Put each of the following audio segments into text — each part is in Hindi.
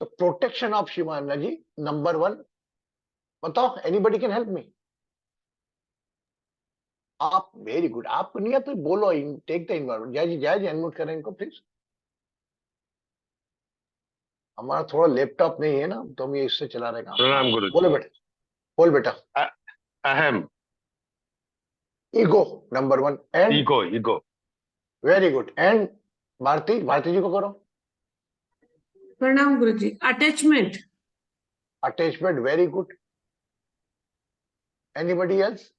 तो protection of Shiva energy number 1, बताओ, एनीबडी कैन हेल्प मी? आप वेरी गुड, आपको नहीं आता बोलो, टेक द इन्वायरमेंट। जय जी, जय जी, अनम्यूट करें इनको प्लीज। हमारा थोड़ा लैपटॉप नहीं है ना, तो हम ये इससे चला रहे काम। प्रणाम गुरु जी। बोलो बेटा, बोल बेटा। अहम, ego number 1 and ego, ego. Very good. And Bharti, Bharti ji को करो। प्रणाम गुरुजी। Attachment. Attachment, very good. Anybody else?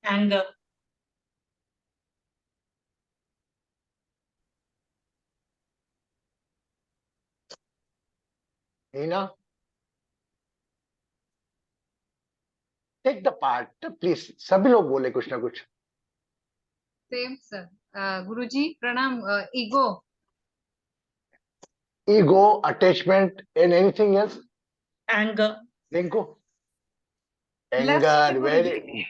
Anger. Heena, take the part please. सभी लोग बोले कुछ ना कुछ। Same sir. गुरुजी प्रणाम। Ego. Ego, attachment and anything else? Anger. Rinku? Lust anger, गुरुजी।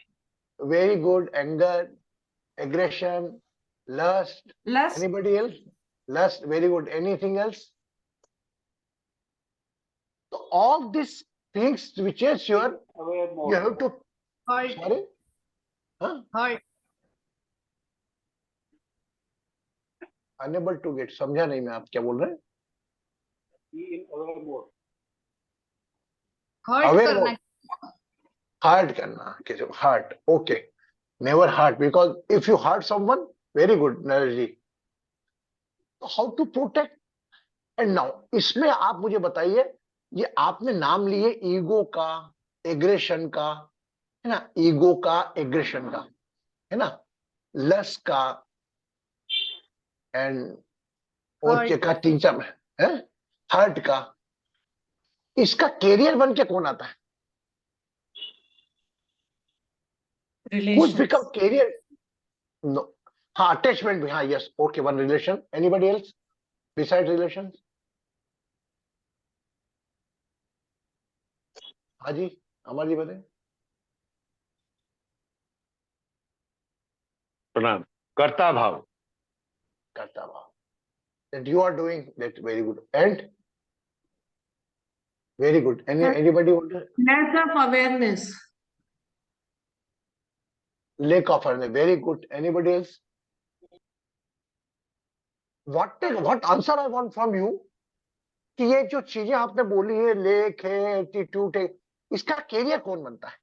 Very good. Anger, aggression, lust. Lust. Anybody else? Lust, very good. Anything else? So all these things which is your, you have to. Hurt. Sorry? Huh? Hurt. Unable to get. समझा नहीं मैं आप क्या बोल रहे हैं? हर्ट Aware करना। mode. Hurt करना, किसी को hurt. Okay. Never hurt, because if you hurt someone, very good, Narji. So how to protect? And now इसमें आप मुझे बताइए, ये आपने नाम लिए ईगो का, एग्रेशन का, है ना, ईगो का, एग्रेशन का, है ना, लस का, एंड और क्या का, 3 4 है, हर्ट का। इसका कैरियर बन के कौन आता है? कुछ बिकम कैरियर? नो। हाँ, अटैचमेंट भी, हाँ, yes, okay, one relation. Anybody else beside relation? हाँ जी, अमर जी बताए। प्रणाम। कर्ता भाव। करता भाव, that you are doing that, very good. And very good. Anybody want to? Lack of awareness. Lack of awareness, very good. Anybody else? What answer I want from you कि ये जो चीजें आपने बोली है, लेक है, एटीट्यूड है, इसका कैरियर कौन बनता है?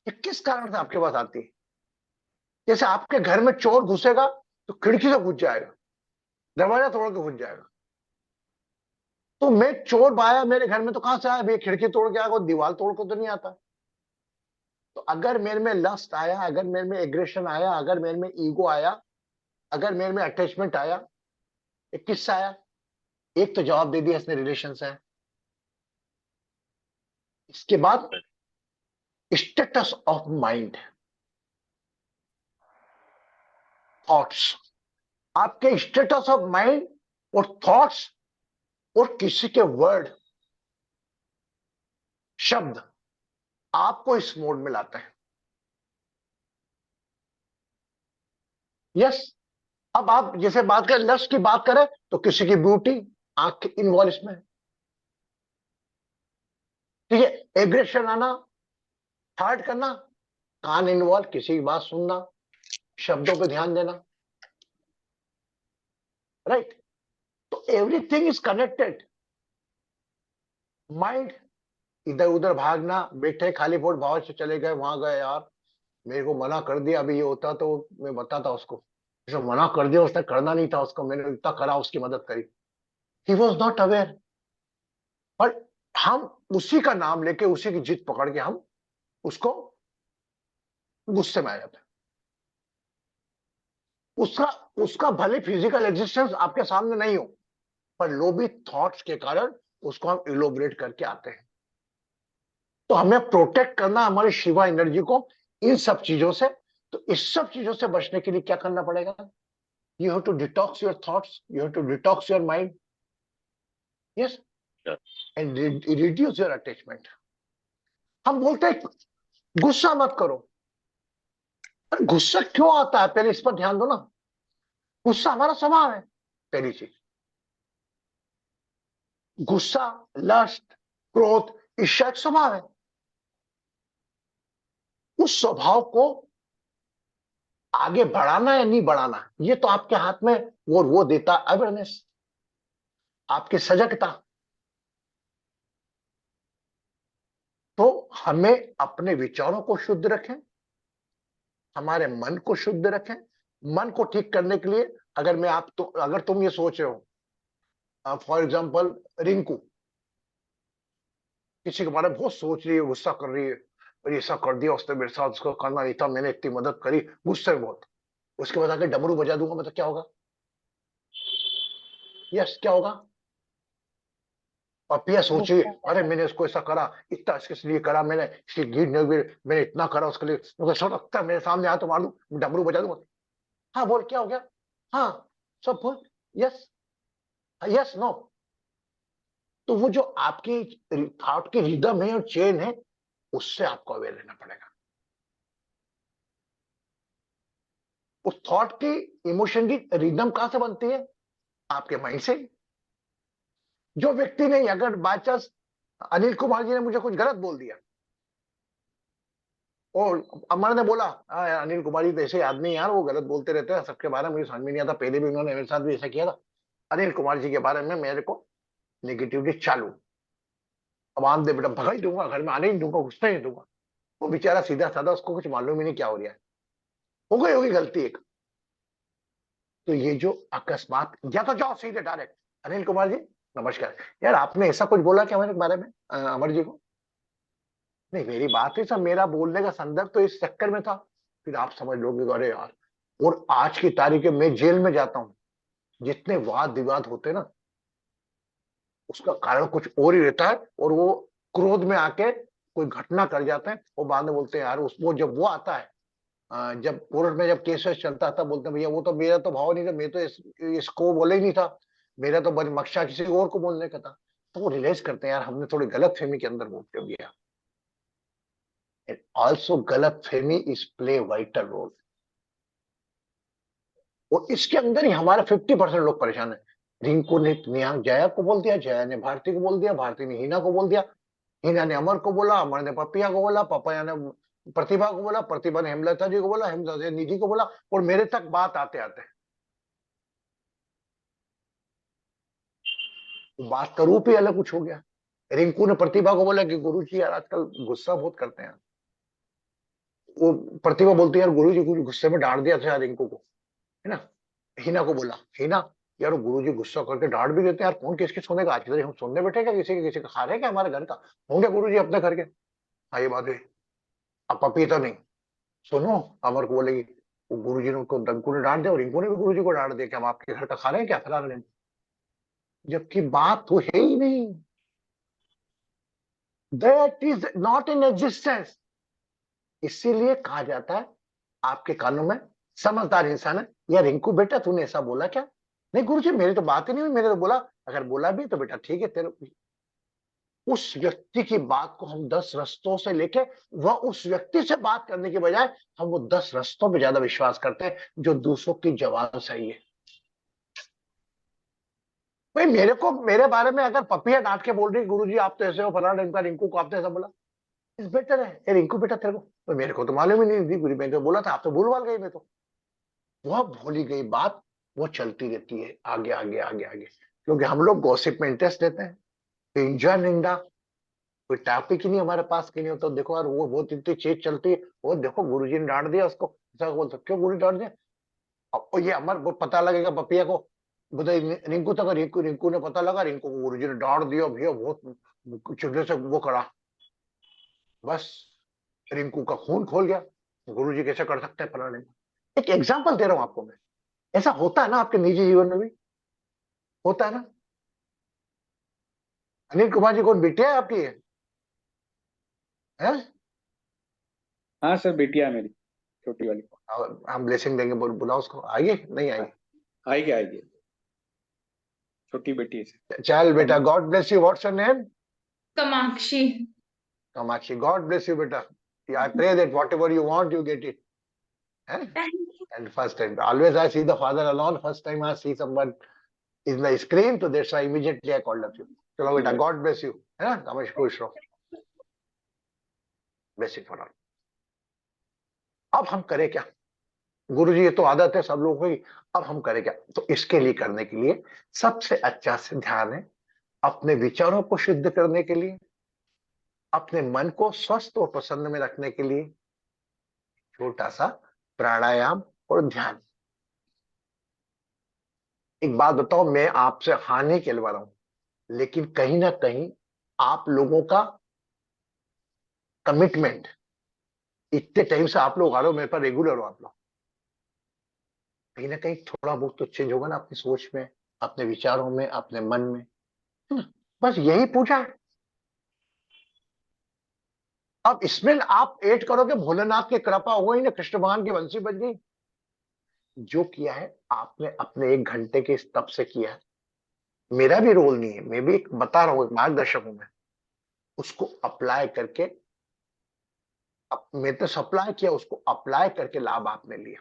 ये किस कारण से आपके पास आती है? जैसे आपके घर में चोर घुसेगा तो खिड़की से घुस जाएगा, दरवाजा तोड़ के घुस जाएगा। तो मैं चोर आया मेरे घर में तो कहां से आया भाई? खिड़की तोड़ के आया, दीवार तोड़ के तो नहीं आता। तो अगर मेरे में लस्ट आया, अगर मेरे में एग्रेशन आया, अगर मेरे में ईगो आया, अगर मेरे में अटैचमेंट आया, ये किससे आया? एक तो जवाब दे दिया इसने, रिलेशन से है। इसके बाद स्टेटस ऑफ माइंड, थॉट्स। आपके स्टेटस ऑफ माइंड और थॉट्स और किसी के वर्ड, शब्द आपको इस मोड में लाता है। यस। अब आप जैसे बात करें, लस्ट की बात करें तो किसी की ब्यूटी, आंख इन्वॉल्व इसमें, ठीक है। एग्रेशन आना, हर्ट करना, कान इन्वॉल्व, किसी की बात सुनना, शब्दों पे ध्यान देना, राइट। तो एवरीथिंग इज कनेक्टेड। माइंड इधर उधर भागना, बैठे खाली पोट बाहर से चले गए, वहां गए, यार मेरे को मना कर दिया, अभी ये होता तो मैं बताता उसको, जो मना कर दिया उसने, करना नहीं था उसको, मैंने इतना करा, उसकी मदद करी। He was not aware. पर हम उसी का नाम लेके, उसी की जिद पकड़ के हम उसको गुस्से में आ जाते हैं। उसका उसका भले फिजिकल एग्जिस्टेंस आपके सामने नहीं हो, पर लोभी थॉट्स के कारण उसको हम इलोबरेट करके आते हैं। तो हमें प्रोटेक्ट करना हमारी शिवा एनर्जी को इन सब चीजों से। तो इस सब चीजों से बचने के लिए क्या करना पड़ेगा? You have to detox your thoughts, you have to detox your mind, yes, and reduce your attachment. हम बोलते हैं गुस्सा मत करो, पर गुस्सा क्यों आता है? पहले इस पर ध्यान दो ना। गुस्सा हमारा स्वभाव है, पहली चीज। गुस्सा, लस्ट, क्रोध, ईर्ष्या एक स्वभाव है। उस स्वभाव को आगे बढ़ाना या नहीं बढ़ाना, ये तो आपके हाथ में, वो देता अवेयरनेस, आपकी सजगता। तो हमें अपने विचारों को शुद्ध रखें, हमारे मन को शुद्ध रखें। मन को ठीक करने के लिए अगर अगर तुम ये सोच रहे हो, फॉर एग्जाम्पल रिंकू किसी के बारे में बहुत सोच रही है, गुस्सा कर रही है, और ऐसा कर दिया उसने मेरे साथ, उसको करना नहीं था, मैंने इतनी मदद करी, गुस्से में बहुत। उसके बाद आके डमरू बजा दूंगा मैं तो क्या होगा? यस, क्या होगा? और पिया सोचिए, अरे मैंने उसको ऐसा करा, इतना इसके लिए करा मैंने, इसकी गीत नहीं हुई, मैंने इतना करा उसके लिए, मुझे सब लगता है मेरे सामने आया तो मार दूं, डमरू बजा दूंगा। हाँ बोल, क्या हो गया? हाँ, सब बोल, यस, यस, नो। तो वो जो आपकी थॉट की रिदम है और चेन है, उससे आपको अवेयर रहना पड़ेगा। उस थॉट की, इमोशन की रिदम कहां से बनती है? आपके माइंड से। जो व्यक्ति नहीं, अगर बाय चांस अनिल कुमार जी ने मुझे कुछ गलत बोल दिया और अमर ने बोला, हाँ यार अनिल कुमार जी तो ऐसे आदमी यार, वो गलत बोलते रहते हैं सबके बारे में, मुझे समझ में नहीं आता, पहले भी उन्होंने मेरे साथ भी ऐसा किया था। अनिल कुमार जी के बारे में मेरे को नेगेटिविटी चालू, अब आम दे बेटा, भगा ही दूंगा, घर में आने ही दूंगा, घुसने ही दूंगा। वो बेचारा सीधा साधा, उसको कुछ मालूम ही नहीं क्या हो रहा है, हो गई होगी गलती एक। तो ये जो अकस्मात, या तो जाओ सीधे डायरेक्ट, अनिल कुमार जी नमस्कार, यार आपने ऐसा कुछ बोला क्या मेरे बारे में अमर जी को? नहीं, मेरी बात है सब, मेरा बोलने का संदर्भ तो इस चक्कर में था। फिर आप समझ लोगे, अरे यार। और आज की तारीख में मैं जेल में जाता हूँ, जितने वाद विवाद होते हैं ना, उसका कारण कुछ और ही रहता है, और वो क्रोध में आके कोई घटना कर जाते हैं, वो बाद में बोलते हैं यार, उसको जब वो आता है, जब कोर्ट में जब केस वेस चलता था, बोलते हैं भैया वो तो मेरा तो भाव नहीं था, मैं तो इसको बोले ही नहीं था, मेरा तो मकसद किसी और को बोलने का था। तो वो रियलाइज करते हैं यार, हमने थोड़ी गलत फहमी के अंदर बोल दिया। And also गलत फहमी इज प्ले वाइटल रोल। और इसके अंदर ही हमारे 50% लोग परेशान है। रिंकू ने नेहा जया को बोल दिया, जया ने भारती को बोल दिया, भारती ने हिना को बोल दिया, हिना ने अमर को बोला, अमर ने पपिया को बोला, पपिया ने प्रतिभा को बोला, प्रतिभा ने हेमलता जी को बोला, हेमलता ने निधि को बोला, और मेरे तक बात आते आते बात का रूप ही अलग कुछ हो गया। रिंकू ने प्रतिभा को बोला कि गुरु जी यार आजकल गुस्सा बहुत करते हैं। वो प्रतिभा बोलती है यार गुरु जी कुछ गुस्से में डांट दिया था रिंकू को, है ना। हिना को बोला, हिना यार गुरु जी गुस्सा करके डांट भी देते हैं यार, कौन किसके सोने का, आज हम सुनने बैठे क्या, किसी का खा रहे क्या हमारे घर का, होंगे गुरु जी अपने घर के। हाँ ये बात है। अब पपीता नहीं, सुनो, अमर को बोलेगी वो गुरु जी ने उनको डंकू ने डांट दिया, और रिंकू ने भी गुरु जी को डांट दिया कि हम आपके घर का खा रहे हैं क्या, फला रहे हैं, जबकि बात तो है ही नहीं। That is not in existence. इसीलिए कहा जाता है आपके कानों में समझदार इंसान है, या रिंकू बेटा तूने ऐसा बोला क्या? नहीं गुरुजी मेरी तो बात ही नहीं हुई, मैंने तो बोला, अगर बोला भी तो बेटा ठीक है तेरे। उस व्यक्ति की बात को हम 10 रस्तों से लेके, वह उस व्यक्ति से बात करने के बजाय हम वो 10 रस्तों पे ज्यादा विश्वास करते हैं जो दूसरों की जबान सही है। भाई मेरे को मेरे बारे में अगर पपिया डांट के बोल रही गुरुजी आप तो ऐसे हो, फलाना ढंग का, रिंकू को आपने ऐसा बोला, इस बेटर है ए रिंकू बेटा तेरे को, तो मेरे को तो मालूम ही नहीं थी, गुरु मैंने तो बोला था, आप तो भूल भाल गई। मैं तो वह भूली गई बात वो चलती रहती है आगे आगे आगे आगे, क्योंकि हम लोग गॉसिप में इंटरेस्ट लेते हैं। तो इंजॉय निंदा कोई टॉपिक ही नहीं हमारे पास की नहीं होता, तो देखो यार वो बहुत इतनी चीज चलती है, वो देखो गुरुजी ने डांट दिया उसको, ऐसा बोलते क्यों गुरु डांट दिया? अब ये अमर वो पता लगेगा पपिया को, बोले रिंकू तक, रिंकू रिंकू ने पता लगा, रिंकू को गुरुजी ने डांट दिया भैया, बहुत चिल्ले से वो करा, बस रिंकू का खून खोल गया, गुरुजी कैसे कर सकते हैं फलाने। एक एग्जाम्पल दे रहा हूं आपको मैं, ऐसा होता है ना आपके निजी जीवन में भी होता है ना। अनिल कुमार जी कौन बिटिया है आपकी है? हाँ सर, बेटिया है मेरी, छोटी वाली। हम ब्लेसिंग देंगे, बुलाओ उसको, आइए नहीं आइए? आएगी आएगी, छोटी बेटी है सर। चल बेटा, God bless you, what's your name? Kamakshi. Kamakshi, God bless you बेटा, I pray that whatever you want you get it. And first time always I see the father alone, first time I see someone in the screen, so that's why immediately I called up you. चलो बेटा, गॉड ब्लेस यू, है ना, हमेशा खुश रहो। Basic for all. अब हम करें क्या गुरुजी, ये तो आदत है सब लोगों की, अब हम करें क्या? तो इसके लिए, करने के लिए सबसे अच्छा से ध्यान है अपने विचारों को शुद्ध करने के लिए, अपने मन को स्वस्थ और प्रसन्न में रखने के लिए छोटा सा प्राणायाम और ध्यान। एक बात बताओ, मैं आपसे हानि कहलवा रहा हूं, लेकिन कहीं ना कहीं आप लोगों का कमिटमेंट, इतने टाइम से आप लोग आ रहे हो मेरे पास, रेगुलर हो आप लोग, कहीं ना कहीं थोड़ा बहुत तो चेंज होगा ना अपनी सोच में, अपने विचारों में, अपने मन में। बस यही पूछा है। अब इसमें आप ऐड करोगे भोलेनाथ की कृपा हो गई ना, कृष्ण भगवान की बंसी बज गई। जो किया है आपने अपने 1 घंटे के इस तप से किया है, मेरा भी रोल नहीं है, मैं भी एक बता रहा हूं, एक मार्गदर्शक हूं मैं, उसको अप्लाई करके, मैं तो सप्लाई किया, उसको अप्लाई करके लाभ आपने लिया।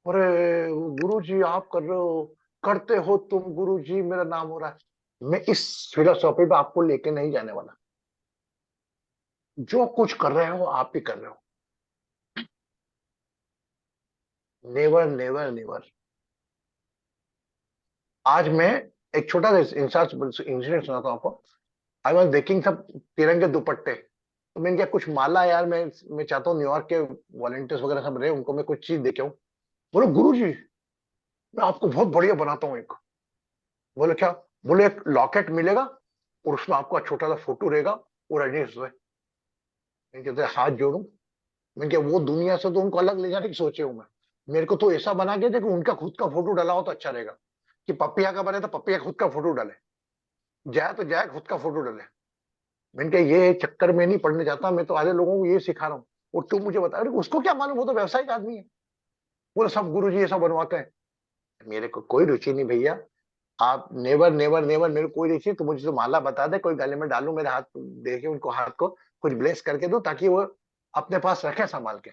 अरे गुरु जी आप कर रहे हो, करते हो तुम गुरु जी, मेरा नाम हो रहा है। मैं इस फिलोसॉफी पे आपको लेके नहीं जाने वाला। जो कुछ कर रहे हो आप ही कर रहे हो। Never never never. आज मैं एक छोटा सा इंसिडेंट सुनाता हूं आपको। आई वॉज देकिंग सब तिरंगे दुपट्टे, तो मैंने क्या कुछ माला यार, मैं चाहता हूँ न्यूयॉर्क के वॉलंटियर्स वगैरह सब रहे, उनको मैं कुछ चीज देके आऊं। बोलो गुरु जी मैं आपको बहुत बढ़िया बनाता हूँ एक। बोले क्या? बोले एक लॉकेट मिलेगा और उसमें आपका छोटा सा फोटो रहेगा और रजनीश है। मैं कहते हाथ जोड़ू, मैं क्या वो दुनिया से तो उनको अलग ले जाने की सोचे हूं मैं। मेरे को तो ऐसा बना के दे कि उनका खुद का फोटो डाला हो तो अच्छा रहेगा, कि पपिया का बने तो पपिया खुद का फोटो डाले, जाए तो जाए खुद का फोटो डाले। मैंने कहा ये चक्कर में नहीं पढ़ने जाता, मैं तो आधे लोगों को ये सिखा रहा हूँ। और तुम मुझे बता, अरे उसको क्या मालूम, वो तो व्यावसायिक आदमी है। बोले सब गुरु जी ये सब बनवाते हैं। मेरे को कोई रुचि नहीं भैया, आप नेवर नेवर नेवर, मेरे को कोई रुचि, तो मुझे तो माला बता दे, कोई गले में डालू, मेरे हाथ देखे उनको, हाथ को कुछ ब्लेस करके दो ताकि वो अपने पास रखे संभाल के।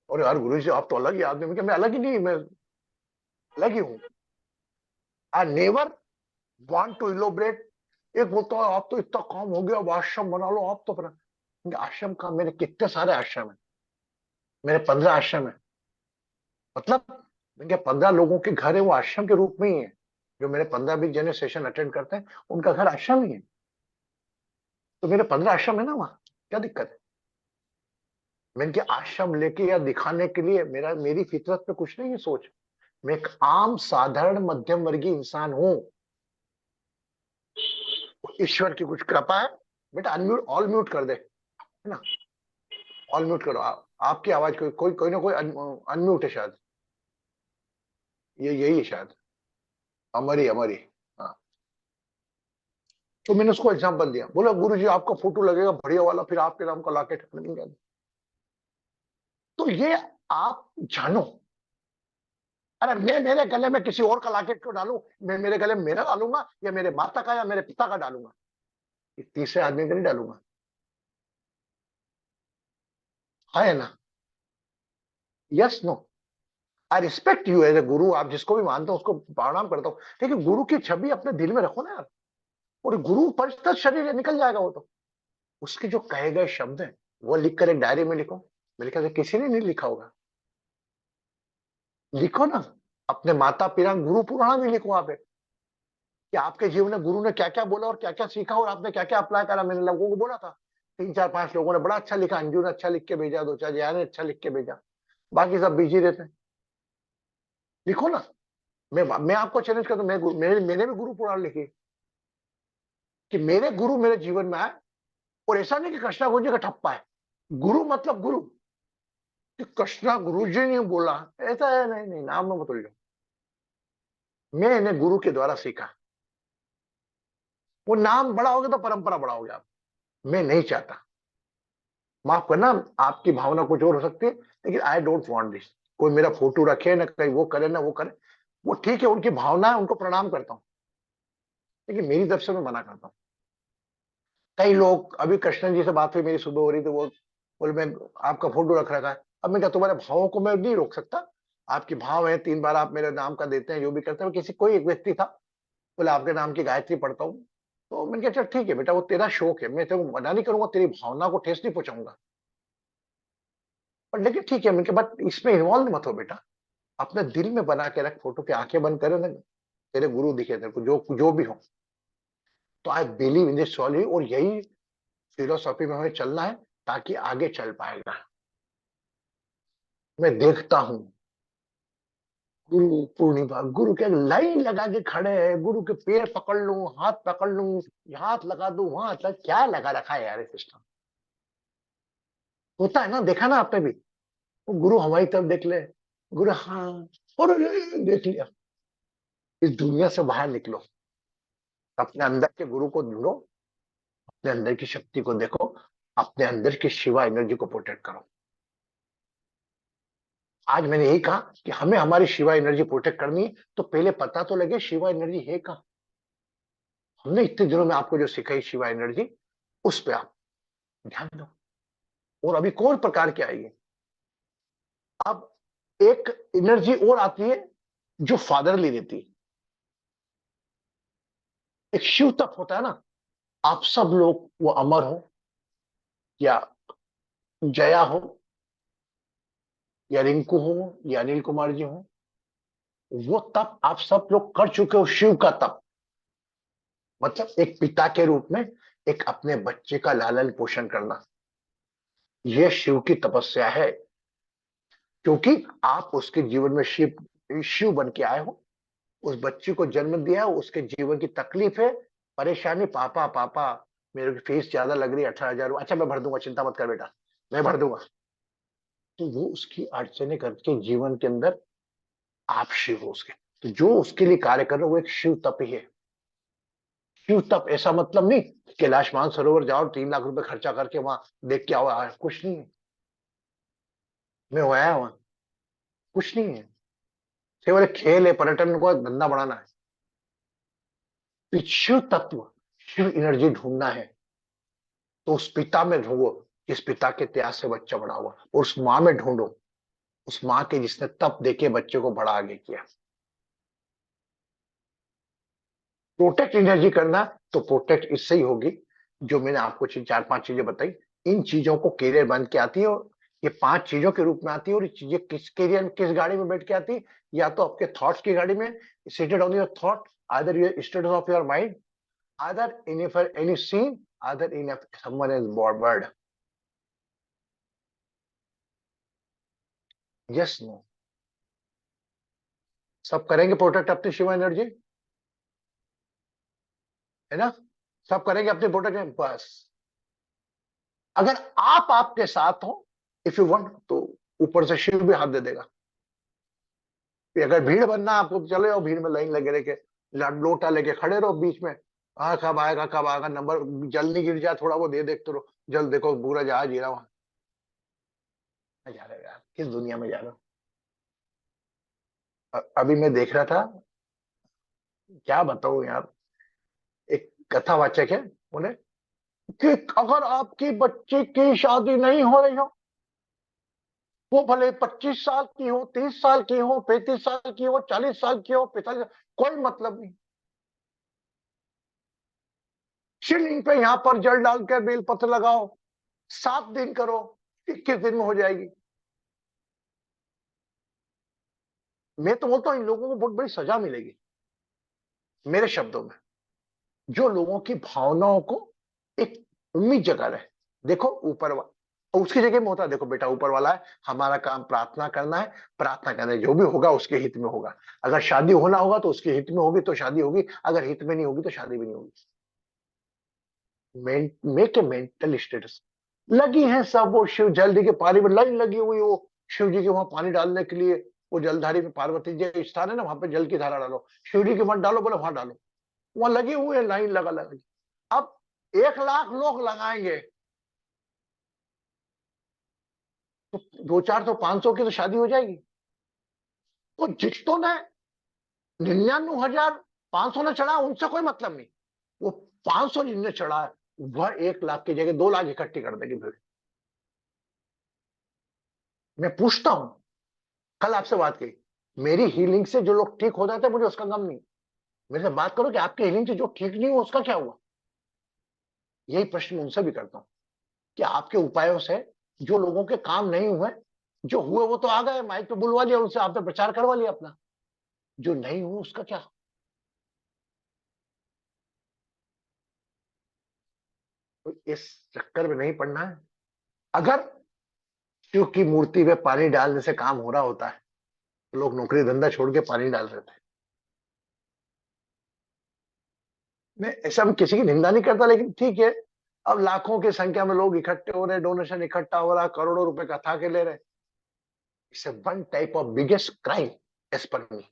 और यार गुरु जी आप तो अलग ही आदमी। मैं अलग ही नहीं, मैं अलग ही हूँ। I never want to elaborate. एक बोलता है आप तो इतना काम हो गया, अब आश्रम बना लो आप तो अपना। आश्रम का मेरे कितने सारे आश्रम है, मेरे 15 आश्रम है। मतलब मेरे 15 लोगों के घर है, वो आश्रम के रूप में ही है। जो मेरे 15-20 जने सेशन अटेंड करते हैं, उनका घर आश्रम ही है। तो मेरे 15 आश्रम है ना वहां, क्या दिक्कत है? मैंने क्या आश्रम लेके या दिखाने के लिए, मेरी फितरत पे कुछ नहीं है सोच। मैं एक आम साधारण मध्यम वर्गीय इंसान हूं। ईश्वर की कुछ कृपा है। बेटा अनम्यूट, ऑल म्यूट कर दे, है ना, ऑल म्यूट करो। आपकी आवाज कोई ना कोई अनम्यूट है शायद, ये यही है शायद, अमरी अमरी। हाँ, तो मैंने उसको एग्जांपल दिया, बोला गुरु जी आपका फोटो लगेगा बढ़िया वाला, फिर आपके नाम का लॉकेट मिलेगा। तो ये आप जानो। अरे मैं मेरे गले में किसी और का लॉकेट क्यों डालूं? मैं मेरे गले में मेरा डालूंगा, या मेरे माता का या मेरे पिता का डालूंगा, तीसरे आदमी का नहीं डालूंगा। है ना? Yes no. I respect you as a guru, आप जिसको भी मानते हो उसको प्रणाम करता हूँ, लेकिन गुरु की छवि अपने दिल में रखो ना यार। और गुरु परिषद शरीर निकल जाएगा वो तो। उसके जो कहे गए शब्द हैं वो लिखकर एक डायरी में लिखो। मेरे ख्याल से किसी ने नहीं लिखा होगा, लिखो ना। अपने माता पिता गुरु पुराण भी लिखो वहां पे, कि आपके जीवन में गुरु ने क्या क्या बोला और क्या क्या सीखा और आपने क्या क्या अप्लाई करा। मैंने लोगों को बोला था, 3-4-5 लोगों ने बड़ा अच्छा लिखा, अंजू ने अच्छा लिख के भेजा, 2-4 जया ने अच्छा लिख के भेजा, बाकी सब बिजी रहते हैं। लिखो ना। मैं आपको चैलेंज करता हूँ, मैंने भी गुरु पुराण लिखी, कि मेरे गुरु मेरे जीवन में आए। और ऐसा नहीं कि कृष्णा गुरु जी का ठप्पा है, गुरु मतलब गुरु, कि कृष्णा गुरु जी ने बोला, ऐसा है नहीं, नहीं नाम में मत उलझो। मैं इन्हें गुरु के द्वारा सीखा। वो नाम बड़ा हो गया तो परंपरा बड़ा हो गया। मैं नहीं चाहता, माफ करना, आपकी भावना कुछ और हो सकती है, लेकिन आई डोंट वांट दिस। कोई मेरा फोटो रखे ना, कहीं वो करे ना वो करे, वो ठीक है, उनकी भावना है, उनको प्रणाम करता हूँ, लेकिन मेरी तरफ से मैं मना करता हूँ। कई लोग, अभी कृष्णन जी से बात हुई मेरी सुबह हो रही, तो वो बोले मैं आपका फोटो रख रखा है। अब मैं क्या, तुम्हारे भावों को मैं नहीं रोक सकता। आपकी भाव है, 3 बार आप मेरे नाम का देते हैं, जो भी करते हैं। किसी कोई एक व्यक्ति था, बोले आपके नाम की गायत्री पढ़ता हूँ। तो मैंने कहा चल ठीक है बेटा, वो तेरा शौक है, मैं तेरे को मना नहीं करूंगा, तेरी भावना को ठेस नहीं पहुंचाऊंगा, पर लेकिन ठीक है, मैंने कहा बट इसमें इन्वॉल्व मत हो बेटा, अपने दिल में बना के रख, फोटो की आंखें बंद करे ना, तेरे गुरु दिखे तेरे को, जो भी हो। तो आई बिलीव इन दिस सॉली, और यही फिलोसॉफी में हमें चलना है ताकि आगे चल पाएगा। मैं देखता हूं गुरु पूर्णिमा, गुरु के लाइन लगा के खड़े हैं, गुरु के पैर पकड़ लूं, हाथ पकड़ लूं, हाथ लगा दूं, वहां तक क्या लगा रखा है यार सिस्टम। होता है ना, देखा ना आपने भी, वो गुरु हमारी तरफ देख ले, गुरु हाँ, और देख लिया। इस दुनिया से बाहर निकलो, अपने अंदर के गुरु को ढूंढो, अपने अंदर की शक्ति को देखो, अपने अंदर की शिवा एनर्जी को प्रोटेक्ट करो। आज मैंने यही कहा कि हमें हमारी शिवा एनर्जी प्रोटेक्ट करनी है, तो पहले पता तो लगे शिवा एनर्जी है कहाँ। हमने इतने दिनों में आपको जो सिखाई शिवा एनर्जी, उस पे आप ध्यान दो। और अभी कौन प्रकार की आएगी, अब एक एनर्जी और आती है जो फादरली रहती है। एक शिव तप होता है ना, आप सब लोग, वो अमर हो या जया हो या रिंकू हो या अनिल कुमार जी हो, वो तप आप सब लोग कर चुके हो, शिव का तप। मतलब एक पिता के रूप में एक अपने बच्चे का लालन पोषण करना, यह शिव की तपस्या है। क्योंकि आप उसके जीवन में शिव शिव बन के आए हो, उस बच्चे को जन्म दिया है, उसके जीवन की तकलीफ है, परेशानी, पापा पापा मेरे की फीस ज्यादा लग रही है 18,000, अच्छा मैं भर दूंगा, चिंता मत कर बेटा, मैं भर दूंगा। तो वो उसकी अड़चने करके जीवन के अंदर आप शिव हो उसके, तो जो उसके लिए कार्य कर रहे हो वो एक शिव तप ही है। शिव तप ऐसा मतलब नहीं कैलाश मानसरोवर जाओ 3 लाख रुपए खर्चा करके वहां देख के आओ, कुछ नहीं है। मैं आया वहां, कुछ नहीं है, केवल एक खेल है, पर्यटन को धंधा बढ़ाना है। तो शिव तत्व, शिव एनर्जी ढूंढना है, तो उस पिता में ढूंढो जिस पिता के त्याग से बच्चा बड़ा हुआ, और उस माँ में ढूंढो, उस माँ के जिसने तप देके बच्चे को बड़ा आगे किया। प्रोटेक्ट एनर्जी करना, तो प्रोटेक्ट इससे ही होगी, जो मैंने आपको 4-5 चीजें बताई, इन चीजों को कैरियर बन के आती है, और ये 5 चीजों के रूप में आती है। और ये चीजें किस कैरियर में, किस गाड़ी में बैठ के आती है, या तो आपके थॉट्स की गाड़ी में, seated on your thought, either your status of your mind, either in any scene, either in someone else word. Yes no, सब करेंगे प्रोटेक्ट अपनी शिवा एनर्जी, है ना, सब करेंगे अपनी प्रोटेक्ट। बस अगर आप आपके साथ हो, इफ यू वांट, तो ऊपर से शिव भी हाथ दे देगा। कि अगर भीड़ बनना आपको, तो चले जाओ भीड़ में, लाइन लगे रह के लोटा लेके खड़े रहो बीच में, हाँ कब आएगा कब आएगा, नंबर जल नहीं गिर जाए थोड़ा वो दे देखते रहो, जल देखो पूरा जहाज गिरा वहां। जा रहे हो यार, किस दुनिया में जा रहे हो। अभी मैं देख रहा था, क्या बताऊं यार, एक कथावाचक है, बोले कि अगर आपकी बच्ची की शादी नहीं हो रही हो, वो भले 25 साल की हो, 30 साल की हो, 35 साल की हो, 40 साल की हो, 45, कोई मतलब नहीं, शिवलिंग पे यहां पर जल डालकर बेलपत्र लगाओ, 7 दिन करो, 21 दिन में हो जाएगी। मैं तो बोलता हूं इन लोगों को बहुत बड़ी सजा मिलेगी, मेरे शब्दों में, जो लोगों की भावनाओं को एक उम्मीद जगा रहे। देखो ऊपर उसकी जगह में होता है, देखो बेटा ऊपर वाला है, हमारा काम प्रार्थना करना है, प्रार्थना करना है, जो भी होगा उसके हित में होगा, अगर शादी होना होगा तो उसके हित में होगी तो शादी होगी, अगर हित में नहीं होगी तो शादी भी नहीं होगी। मेक ए मेंटल स्टेटस, लगी है सब, वो शिव जल्दी के पानी में लाइन लगी हुई, वो शिव जी के वहां पानी डालने के लिए, वो जलधारी में पार्वती जी स्थान है ना, वहां पे जल की धारा डालो, शिव जी के मत डालो, बोले वहां डालो, वहां लगे हुए हैं, लाइन लगा लगा। अब 1 लाख लोग लगाएंगे, तो 200-400-500 की तो शादी हो जाएगी। तो जितों ने 99,500 ने चढ़ा, उनसे कोई मतलब नहीं, वो 500 जिनने चढ़ा है, वह 1 लाख की जगह 2 लाख इकट्ठी कर देगी भीड़। मैं पूछता हूं, कल आपसे बात की, मेरी हीलिंग से जो लोग ठीक हो जाते हैं, मुझे उसका गम नहीं, मेरे से बात करो कि आपके हीलिंग से जो ठीक नहीं हुआ उसका क्या हुआ। यही प्रश्न उनसे भी करता हूँ कि आपके उपायों से जो लोगों के काम नहीं हुए, जो हुए वो तो आ गए, माइक पे बुलवा लिया उनसे, आपने प्रचार करवा लिया अपना, जो नहीं हुआ उसका क्या। तो इस चक्कर में नहीं पड़ना है। अगर शिव की मूर्ति पे पानी डालने से काम हो रहा होता है तो लोग नौकरी धंधा छोड़ के पानी डाल रहे थे। मैं ऐसा भी किसी की निंदा नहीं करता, लेकिन ठीक है, अब लाखों की संख्या में लोग इकट्ठे हो रहे, डोनेशन इकट्ठा हो रहा, करोड़ों रुपए का था के ले रहे। It's one type of biggest crime as per me.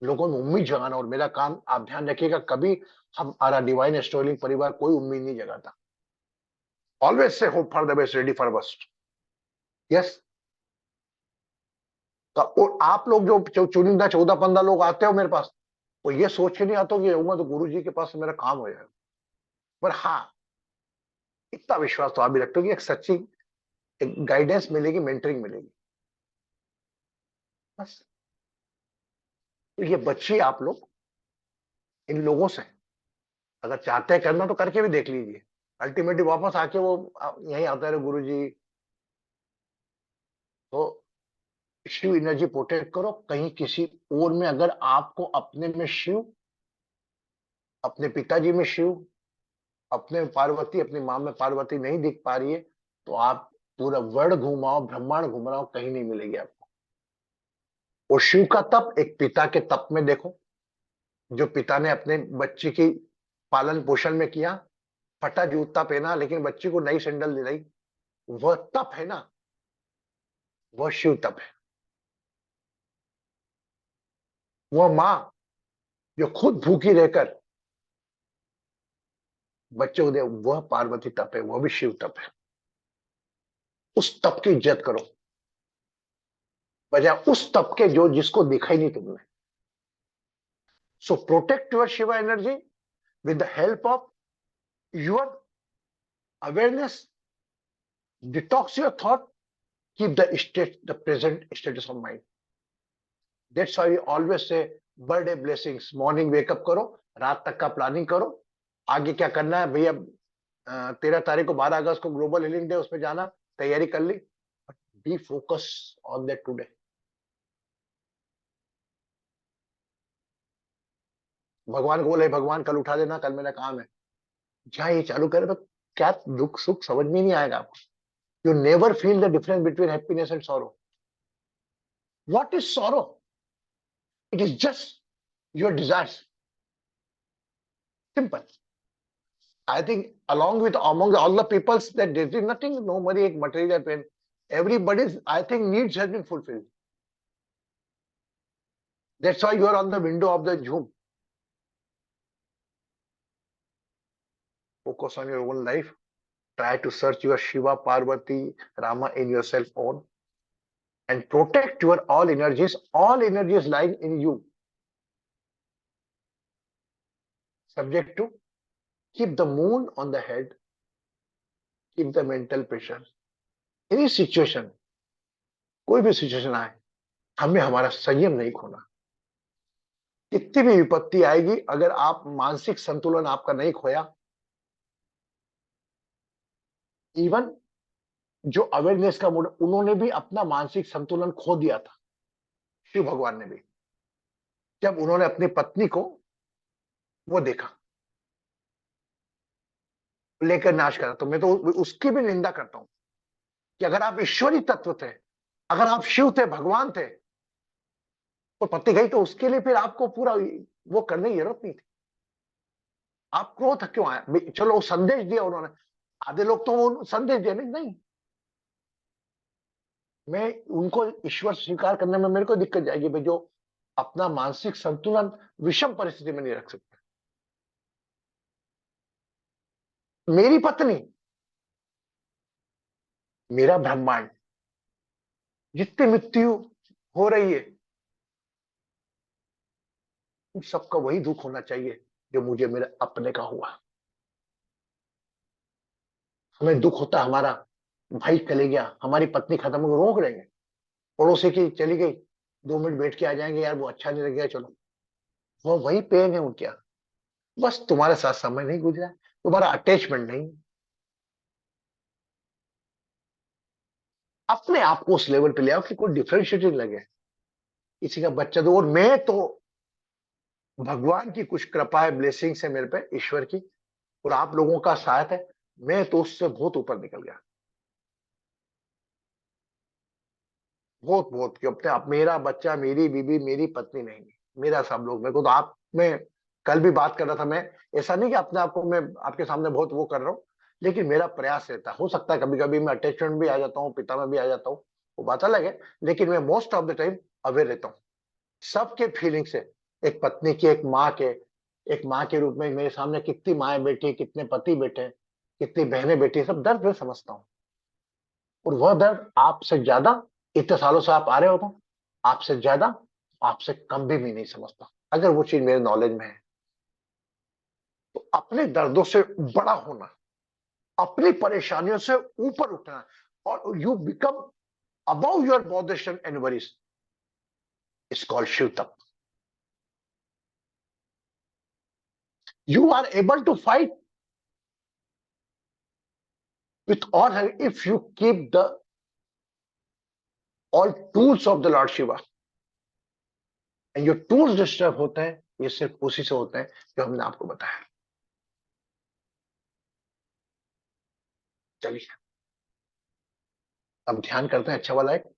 लोगों में उम्मीद जगाना, और मेरा काम, आप ध्यान रखिएगा, कभी हमारा डिवाइन स्टोरिंग परिवार कोई उम्मीद नहीं जगाता। Always say hope for the best, ready for worst. Yes. और आप लोग जो चुनिंदा 14-15 लोग आते हो मेरे पास, वो ये सोच के नहीं आता कि रहूंगा तो गुरु जी के पास मेरा काम हो जाएगा। पर हाँ, इतना विश्वास तो आप भी रखते हो कि एक सच्ची एक गाइडेंस मिलेगी, मेंटरिंग मिलेगी। बस। तो ये बच्ची आप लोग इन लोगों से अगर चाहते हैं करना तो करके भी देख लीजिए। अल्टीमेटली वापस आके वो यहीं आता है, गुरु जी। तो शिव एनर्जी प्रोटेक्ट करो। कहीं किसी और में अगर आपको अपने में शिव, अपने पिताजी में शिव, अपने में पार्वती, अपनी माँ में पार्वती नहीं दिख पा रही है, तो आप पूरा वर्ल्ड घुमाओ, ब्रह्मांड घुमाओ, कहीं नहीं मिलेगी आपको। और शिव का तप एक पिता के तप में देखो, जो पिता ने अपने बच्चे की पालन पोषण में किया, फटा जूता पहना लेकिन बच्ची को नई सैंडल दिलाई, वह तप है ना, वह शिव तप है। वह माँ जो खुद भूखी रहकर बच्चे को दे, वह पार्वती तप है, वह भी शिव तप है। उस तप की इज्जत करो, बजाय उस तप के जो जिसको दिखा ही नहीं तुमने। So protect your Shiva energy with the help of your awareness, detox your thought, keep the present status of mind. That's why we always say birthday blessings, morning wake up करो, रात तक का प्लानिंग करो, आगे क्या करना है भैया। 13 तारीख को 12 अगस्त को ग्लोबल हीलिंग डे, उसमें जाना, तैयारी कर ली। Be focus on that today. भगवान को बोले भगवान कल उठा देना, कल मेरा काम है, जहां ये चालू करे तो क्या दुख सुख समझ में नहीं आएगा आपको। You never feel the difference between happiness and sorrow. What is sorrow? It is just your desires, simple. I think along with among all the peoples that there is nothing, nobody material pain. Everybody's, I think, needs has been fulfilled. That's why you are on the window of the Zoom. Focus on your own life. Try to search your Shiva, Parvati, Rama in yourself own, and protect your all energies. All energies lying in you. Subject to keep the moon on the head, keep the mental pressure. Any situation, कोई भी सिचुएशन आए, हमें हमारा संयम नहीं खोना। कितनी भी विपत्ति आएगी, अगर आप मानसिक संतुलन आपका नहीं खोया, इवन जो अवेयरनेस का मूड, उन्होंने भी अपना मानसिक संतुलन खो दिया था, शिव भगवान ने भी, जब उन्होंने अपनी पत्नी को वो देखा लेकर नाश करा। तो मैं तो उसकी भी निंदा करता हूं कि अगर आप ईश्वरी तत्व थे, अगर आप शिव थे, भगवान थे, तो पत्नी गई तो उसके लिए फिर आपको पूरा वो करने की जरूरत नहीं थी। आप क्रोध क्यों आया? चलो संदेश दिया उन्होंने, आधे लोग तो वो संदेश दिया नहीं। मैं उनको ईश्वर स्वीकार करने में मेरे को दिक्कत जाएगी भाई, जो अपना मानसिक संतुलन विषम परिस्थिति में नहीं रख सकते। मेरी पत्नी, मेरा ब्रह्मांड, जितनी मृत्यु हो रही है, उन सबका वही दुख होना चाहिए जो मुझे मेरे अपने का हुआ। हमें दुख होता हमारा भाई चले गया, हमारी पत्नी खत्म हो, रोक लेंगे, पड़ोसी की चली गई, 2 मिनट बैठ के आ जाएंगे, यार वो अच्छा नहीं लग गया, चलो वो वही पेन है उनके यहाँ, बस तुम्हारे साथ समय नहीं गुजरा, तुम्हारा अटैचमेंट नहीं। अपने आप को उस लेवल पे ले आओ कि कोई डिफरेंशिएटिंग लगे। किसी का बच्चा तो, और मैं तो भगवान की कुछ कृपा है, ब्लेसिंग्स है मेरे पे, ईश्वर की, और आप लोगों का साथ है, मैं तो उससे बहुत ऊपर निकल गया, बहुत बहुत, कि अपने आप मेरा बच्चा, मेरी बीवी, मेरी पत्नी नहीं, मेरा सब लोग, मेरे को तो आप, मैं कल भी बात कर रहा था, मैं ऐसा नहीं कि अपने आप को मैं आपके सामने बहुत वो कर रहा हूँ, लेकिन मेरा प्रयास रहता है, हो सकता है कभी कभी मैं अटैचमेंट भी आ जाता हूँ, पिता में भी आ जाता हूँ, वो बात अलग है, लेकिन मैं most of the time aware रहता हूँ सबके फीलिंग से। एक पत्नी की, एक माँ के रूप में मेरे सामने कितनी माएं बैठी, कितने पति बैठे, कितनी बहनें बैठी, सब दर्द मैं समझता हूँ, और वह दर्द आपसे ज्यादा, इतने सालों से आप आ रहे हो तो आपसे ज्यादा, आपसे कम भी मैं नहीं समझता, अगर वो चीज मेरे नॉलेज में है। तो अपने दर्दों से बड़ा होना, अपनी परेशानियों से ऊपर उठना, और you become above your bothers and worries, is called Shiv tap. You are able to fight with honor if you keep the all tools of the Lord Shiva. And your tools disturb होते हैं, ये सिर्फ उसी से होते हैं जो हमने आपको बताया। चलिए अब ध्यान करते हैं अच्छा वाला एक।